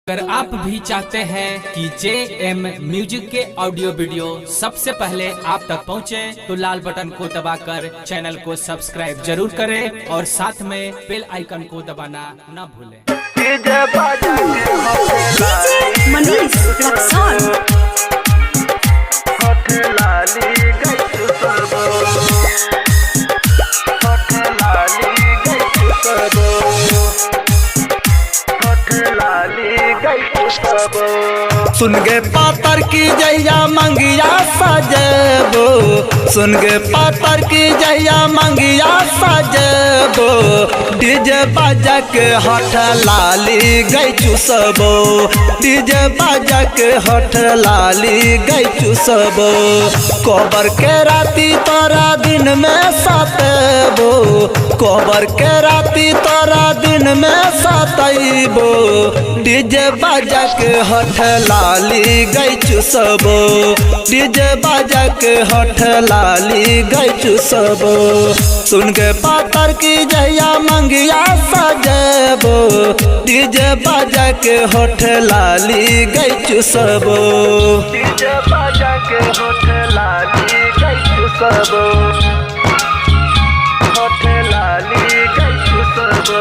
अगर आप भी चाहते हैं कि JM म्यूजिक के ऑडियो वीडियो सबसे पहले आप तक पहुंचे, तो लाल बटन को दबाकर चैनल को सब्सक्राइब जरूर करें और साथ में बेल आइकन को दबाना न भूलें। मनीष रक्सौल सुन गे पातर की जैया मंगिया सजेबो, सुन गे पातर की जैया मंगिया सजेबो, डीजे बाजा के हठ लाली गई चुसबो, डीजे बाजा के हठ लाली गई चुसबो, कोबर के राती तोरा दिन में सतेबो, कोबर के राती तोरा दिन में सतैबो, डीजे बाजा के हठ लाली गई चुसबो, डीजे बाजा के हठ लाली गई चुसबो। सुन के पातर की जैया मंगिया सजेबो, डीजे बाजा के हठ लाली गई चुसबो, डीजे बाजा के हठ लाली गई चुसबो, हठ लाली गई चुसबो।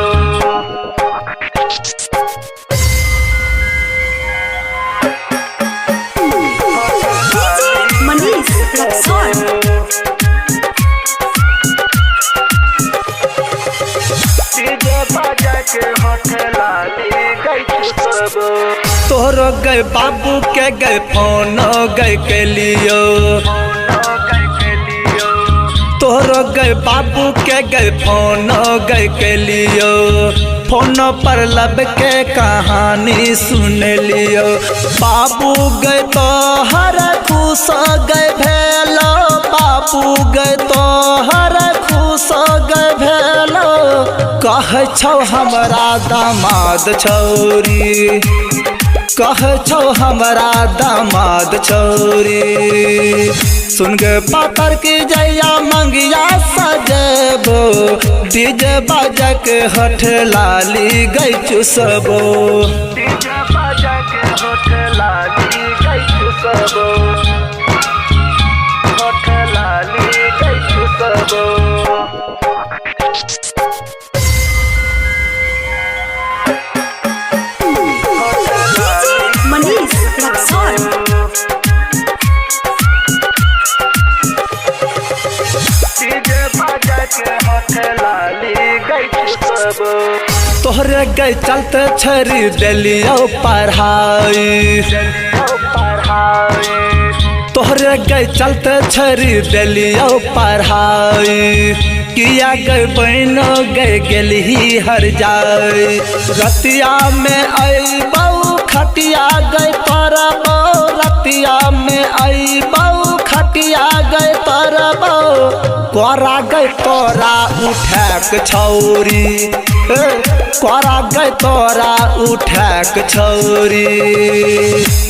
मनीष रक्सौल तोहरो गए बाबू के गए फोन गए के लियो, तोहरो गए बाबू के गए फोन गए के लियो, फोन पर लब के कहानी सुन लियो, बाबू गए तो हर खुश गए भेलो, बाबू गए तो हर खुश गए भेलो, कह छौ हमरा दामाद छौरी, कह छौ हमरा दामाद छौरी। सुन गे पातर की जैया मंगिया सजेबो, डीजे बाजा के हठ लाली गई चुसबो, डीजे बाजा के हठ लाली गई चुसबो, हठ लाली गई चुसबो। मनीष रक्सौल तोहरे गई चलते छरी दिलियो पढ़ाई, तोहरे गई चलते छरी दिलियो पढ़ाई, किया गए बहनो गए गेली हर जाए, रतिया में आई बहू खटिया गए तरबो, रतिया में आई बहू खटिया गए तरबो, कोरा गए तोरा उठैक छौरी, कोरा गए तोरा उठैक छौरी।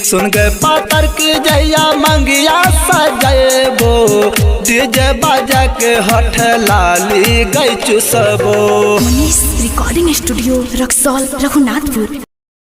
सुन गए पातर की जैया मंगिया सजेबो, डीजे बाजा के हठ लाली गई चुसबो। Manish recording studio Raxaul Raghunathpur.